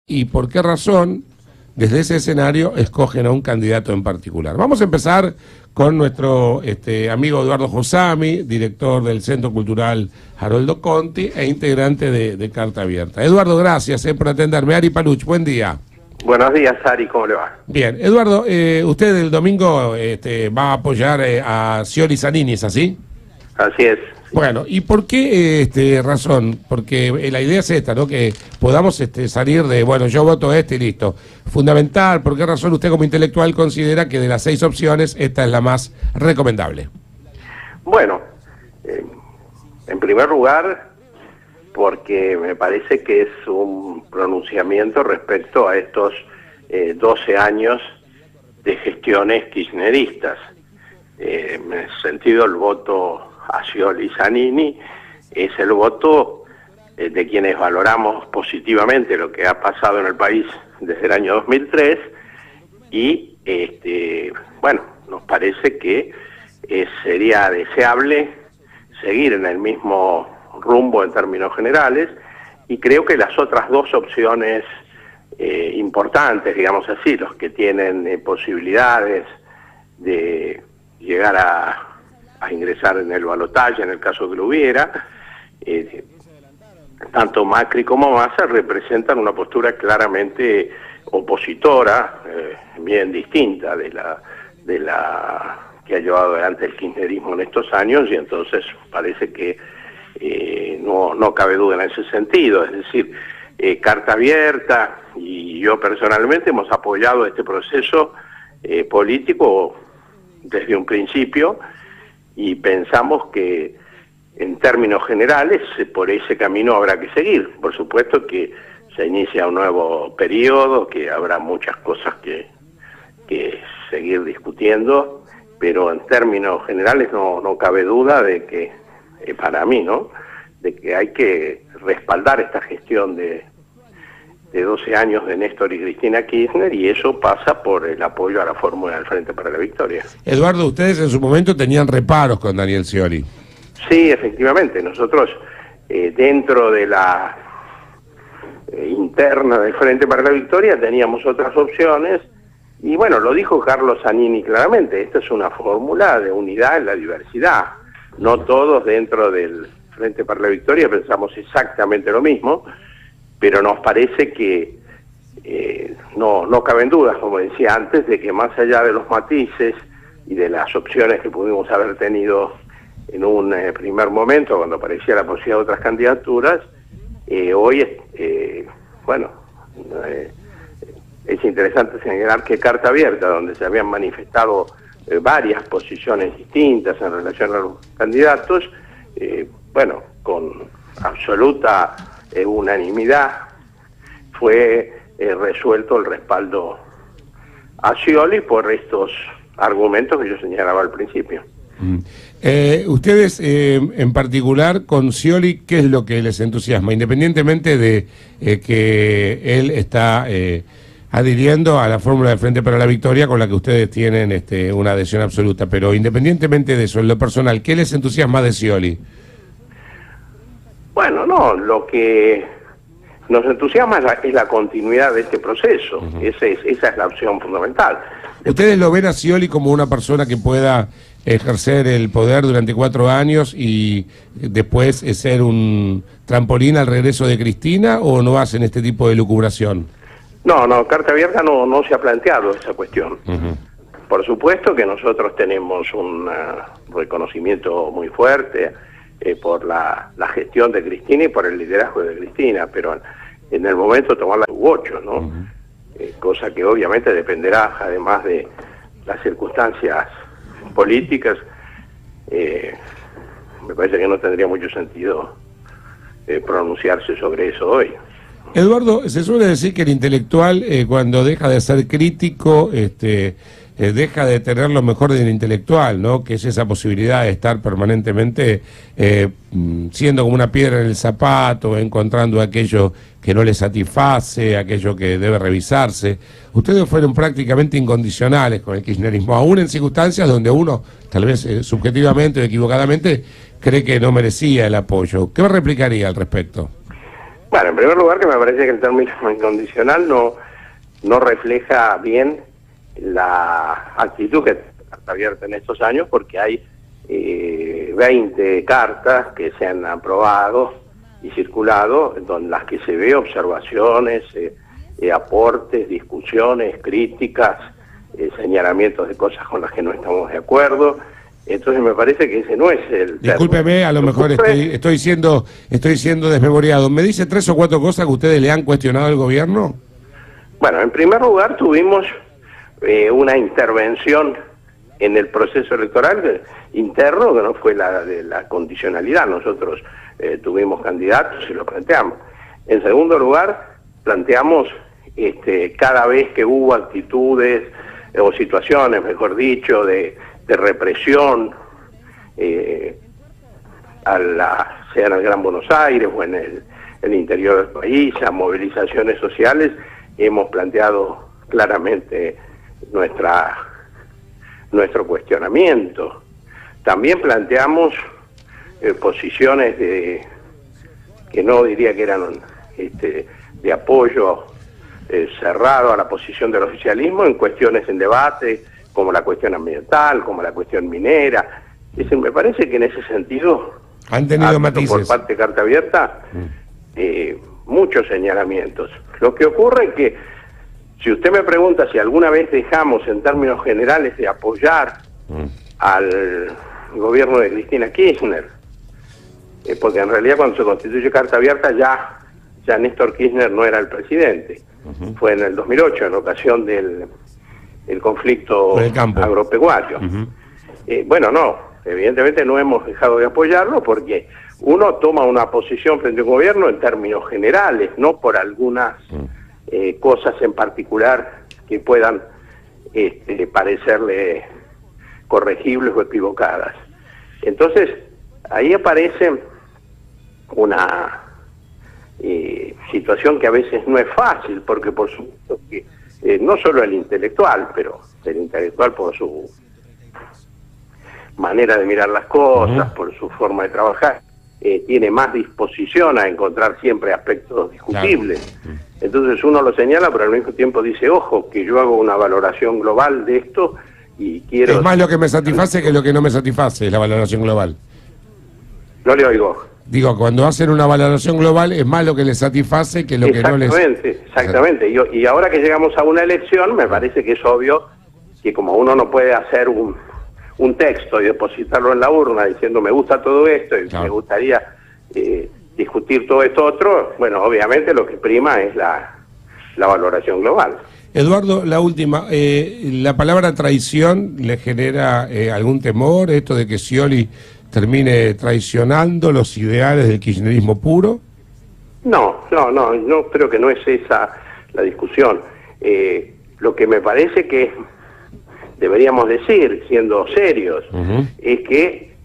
y por qué razón desde ese escenario escogen a un candidato en particular. Vamos a empezar con nuestro amigo Eduardo Josami, director del Centro Cultural Haroldo Conti e integrante de Carta Abierta. Eduardo, gracias por atenderme. Ari Paluch, buen día. Buenos días, Ari, ¿cómo le va? Bien, Eduardo, usted el domingo va a apoyar a Scioli Zanini, ¿es así? Así es. Bueno, ¿y por qué razón? Porque la idea es esta, ¿no? Que podamos salir de, bueno, yo voto y listo. Fundamental, ¿por qué razón usted como intelectual considera que de las 6 opciones esta es la más recomendable? Bueno, en primer lugar, porque me parece que es un pronunciamiento respecto a estos 12 años de gestiones kirchneristas. En ese sentido, el voto a Scioli Zanini es el voto de quienes valoramos positivamente lo que ha pasado en el país desde el año 2003 y bueno, nos parece que sería deseable seguir en el mismo rumbo en términos generales, y creo que las otras dos opciones importantes, digamos así, los que tienen posibilidades de llegar a ingresar en el balotaje en el caso que lo hubiera, tanto Macri como Massa representan una postura claramente opositora, bien distinta de la que ha llevado adelante el kirchnerismo en estos años, y entonces parece que no cabe duda en ese sentido. Es decir, Carta Abierta y yo personalmente hemos apoyado este proceso político desde un principio, y pensamos que en términos generales por ese camino habrá que seguir. Por supuesto que se inicia un nuevo periodo, que habrá muchas cosas que seguir discutiendo, pero en términos generales no cabe duda de que, para mí, ¿no?, de que hay que respaldar esta gestión de 12 años de Néstor y Cristina Kirchner, y eso pasa por el apoyo a la fórmula del Frente para la Victoria. Eduardo, ustedes en su momento tenían reparos con Daniel Scioli. Sí, efectivamente. Nosotros, dentro de la interna del Frente para la Victoria, teníamos otras opciones, y bueno, lo dijo Carlos Zanini claramente: esta es una fórmula de unidad en la diversidad. No todos dentro del Frente para la Victoria pensamos exactamente lo mismo, pero nos parece que no caben dudas, como decía antes, de que más allá de los matices y de las opciones que pudimos haber tenido en un primer momento, cuando aparecía la posibilidad de otras candidaturas, hoy, bueno, es interesante señalar que Carta Abierta, donde se habían manifestado varias posiciones distintas en relación a los candidatos, bueno, con absoluta unanimidad fue resuelto el respaldo a Scioli por estos argumentos que yo señalaba al principio. Ustedes en particular con Scioli, ¿qué es lo que les entusiasma? Independientemente de que él está adhiriendo a la fórmula de Frente para la Victoria, con la que ustedes tienen una adhesión absoluta, pero independientemente de eso, en lo personal, ¿qué les entusiasma de Scioli? Bueno, no, lo que nos entusiasma es la continuidad de este proceso. Esa es la opción fundamental. ¿Ustedes lo ven a Scioli como una persona que pueda ejercer el poder durante 4 años y después ser un trampolín al regreso de Cristina, o no hacen este tipo de lucubración? No, Carta Abierta no se ha planteado esa cuestión. Por supuesto que nosotros tenemos un reconocimiento muy fuerte por la gestión de Cristina y por el liderazgo de Cristina, pero en el momento de tomar la U8, ¿no? Cosa que obviamente dependerá, además de las circunstancias políticas, me parece que no tendría mucho sentido pronunciarse sobre eso hoy. Eduardo, se suele decir que el intelectual, cuando deja de ser crítico, deja de tener lo mejor del intelectual, ¿no? Que es esa posibilidad de estar permanentemente siendo como una piedra en el zapato, encontrando aquello que no le satisface, aquello que debe revisarse. Ustedes fueron prácticamente incondicionales con el kirchnerismo, aún en circunstancias donde uno, tal vez subjetivamente o equivocadamente, cree que no merecía el apoyo. ¿Qué replicaría al respecto? Bueno, en primer lugar que me parece que el término incondicional no refleja bien la actitud que está abierta en estos años, porque hay 20 cartas que se han aprobado y circulado, en las que se ve observaciones, aportes, discusiones, críticas, señalamientos de cosas con las que no estamos de acuerdo. Entonces me parece que ese no es el... Discúlpeme, a lo mejor estoy siendo desmemoriado. ¿Me dice 3 o 4 cosas que ustedes le han cuestionado al gobierno? Bueno, en primer lugar tuvimos una intervención en el proceso electoral interno, que no fue la de la condicionalidad. Nosotros tuvimos candidatos y lo planteamos. En segundo lugar, planteamos cada vez que hubo actitudes o situaciones, mejor dicho, de represión, sea en el Gran Buenos Aires o en el interior del país, a movilizaciones sociales, hemos planteado claramente nuestro cuestionamiento. También planteamos posiciones que no diría que eran de apoyo cerrado a la posición del oficialismo en cuestiones en debate, como la cuestión ambiental, como la cuestión minera. Me parece que en ese sentido han tenido matices por parte de Carta Abierta muchos señalamientos. Lo que ocurre es que si usted me pregunta si alguna vez dejamos en términos generales de apoyar al gobierno de Cristina Kirchner, porque en realidad cuando se constituye Carta Abierta ya Néstor Kirchner no era el presidente. Fue en el 2008, en ocasión del conflicto agropecuario. Bueno, no, evidentemente no hemos dejado de apoyarlo porque uno toma una posición frente a un gobierno en términos generales, no por algunas cosas en particular que puedan parecerle corregibles o equivocadas. Entonces, ahí aparece una situación que a veces no es fácil, porque por supuesto que no solo el intelectual, pero el intelectual por su manera de mirar las cosas, por su forma de trabajar, tiene más disposición a encontrar siempre aspectos discutibles. Claro. Entonces uno lo señala, pero al mismo tiempo dice, ojo, que yo hago una valoración global de esto y quiero... Es más lo que me satisface que lo que no me satisface, es la valoración global. No le oigo. Digo, cuando hacen una valoración global es más lo que les satisface que lo que no les... Exactamente. Y ahora que llegamos a una elección, me parece que es obvio que como uno no puede hacer un texto y depositarlo en la urna diciendo me gusta todo esto y me gustaría discutir todo esto otro, bueno, obviamente lo que prima es la valoración global. Eduardo, la última, ¿la palabra traición le genera algún temor, esto de que Scioli termine traicionando los ideales del kirchnerismo puro? No, creo que no es esa la discusión. Lo que me parece que deberíamos decir, siendo serios, es que,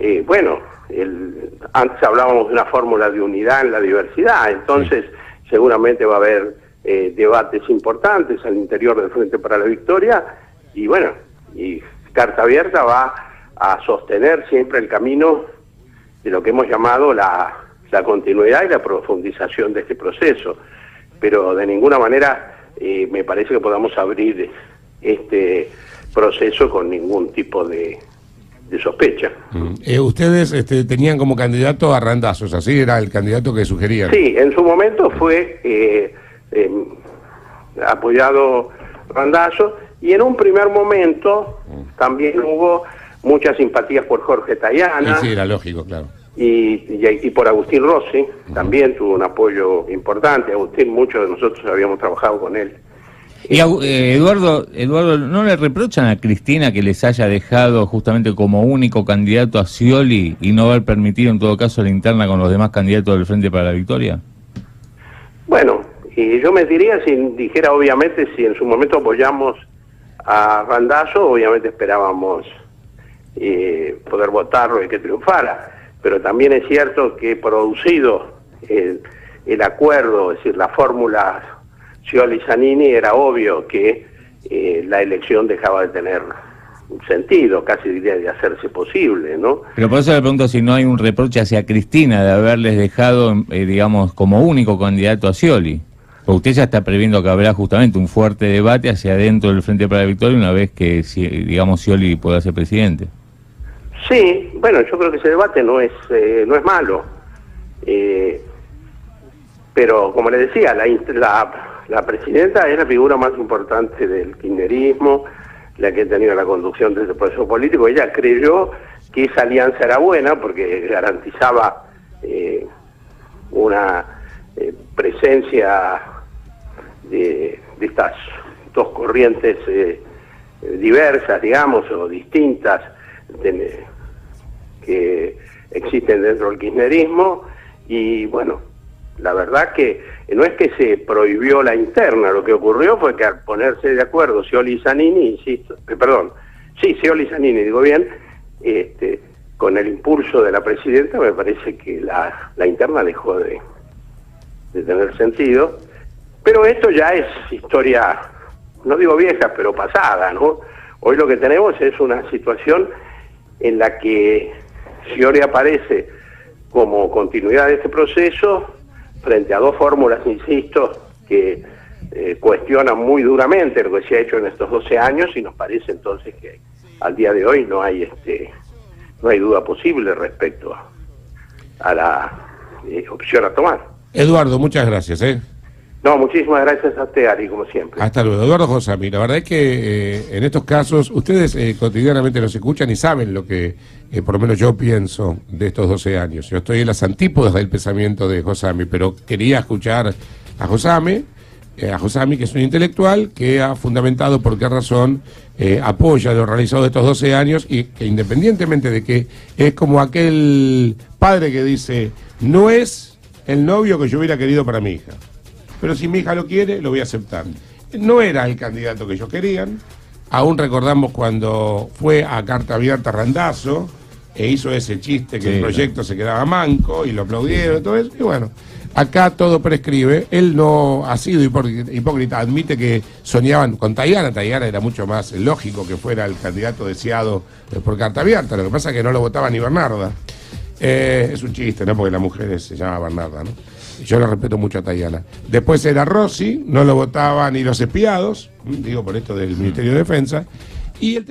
antes hablábamos de una fórmula de unidad en la diversidad, entonces seguramente va a haber debates importantes al interior del Frente para la Victoria, y Carta Abierta va a sostener siempre el camino de lo que hemos llamado la continuidad y la profundización de este proceso, pero de ninguna manera me parece que podamos abrir este proceso con ningún tipo de sospecha. Ustedes tenían como candidato a Randazzo, ¿así era el candidato que sugerían? Sí, en su momento fue apoyado Randazzo, y en un primer momento también hubo muchas simpatías por Jorge Tayana. Sí, era lógico, claro. Y por Agustín Rossi, también tuvo un apoyo importante. Agustín, muchos de nosotros habíamos trabajado con él. Y Eduardo, ¿no le reprochan a Cristina que les haya dejado justamente como único candidato a Scioli y no haber permitido en todo caso la interna con los demás candidatos del Frente para la Victoria? Bueno, y yo me diría, si dijera obviamente, si en su momento apoyamos a Randazzo, obviamente esperábamos poder votarlo y que triunfara, pero también es cierto que producido el acuerdo, es decir, la fórmula Scioli-Zanini, era obvio que la elección dejaba de tener sentido, casi diría de hacerse posible, ¿no? Pero por eso le pregunto si no hay un reproche hacia Cristina de haberles dejado, digamos, como único candidato a Scioli. Porque usted ya está previendo que habrá justamente un fuerte debate hacia adentro del Frente para la Victoria una vez que, digamos, Scioli pueda ser presidente. Sí, bueno, yo creo que ese debate no es malo. Pero, como le decía, la presidenta es la figura más importante del kirchnerismo, la que ha tenido la conducción de ese proceso político. Ella creyó que esa alianza era buena porque garantizaba una presencia de estas dos corrientes diversas, digamos, o distintas, que existen dentro del kirchnerismo. Y bueno, la verdad que no es que se prohibió la interna, lo que ocurrió fue que al ponerse de acuerdo Scioli y Zanini, Scioli y Zanini, digo bien, con el impulso de la presidenta, me parece que la interna dejó de tener sentido. Pero esto ya es historia, no digo vieja, pero pasada, ¿no? Hoy lo que tenemos es una situación en la que Scioli aparece como continuidad de este proceso frente a dos fórmulas, insisto, que cuestionan muy duramente lo que se ha hecho en estos 12 años, y nos parece entonces que al día de hoy no hay duda posible respecto a la opción a tomar. Eduardo, muchas gracias. No, muchísimas gracias a usted, Ari, como siempre. Hasta luego. Eduardo Josami, la verdad es que en estos casos ustedes cotidianamente nos escuchan y saben lo que por lo menos yo pienso de estos 12 años. Yo estoy en las antípodas del pensamiento de Josami, pero quería escuchar a Josami, que es un intelectual que ha fundamentado por qué razón apoya lo realizado de estos 12 años, y que independientemente de que es como aquel padre que dice, no es el novio que yo hubiera querido para mi hija, pero si mi hija lo quiere, lo voy a aceptar. No era el candidato que ellos querían. Aún recordamos cuando fue a Carta Abierta Randazzo e hizo ese chiste que el proyecto se quedaba manco y lo aplaudieron y todo eso. Y bueno, acá todo prescribe. Él no ha sido hipócrita, admite que soñaban con Tayana. Tayana era mucho más lógico que fuera el candidato deseado por Carta Abierta. Lo que pasa es que no lo votaba ni Bernarda. Es un chiste, ¿no? Porque la mujer se llama Bernarda, ¿no? Yo le respeto mucho a Tayana. Después era Rossi, no lo votaban ni los espiados, digo por esto del Ministerio de Defensa. Y el tema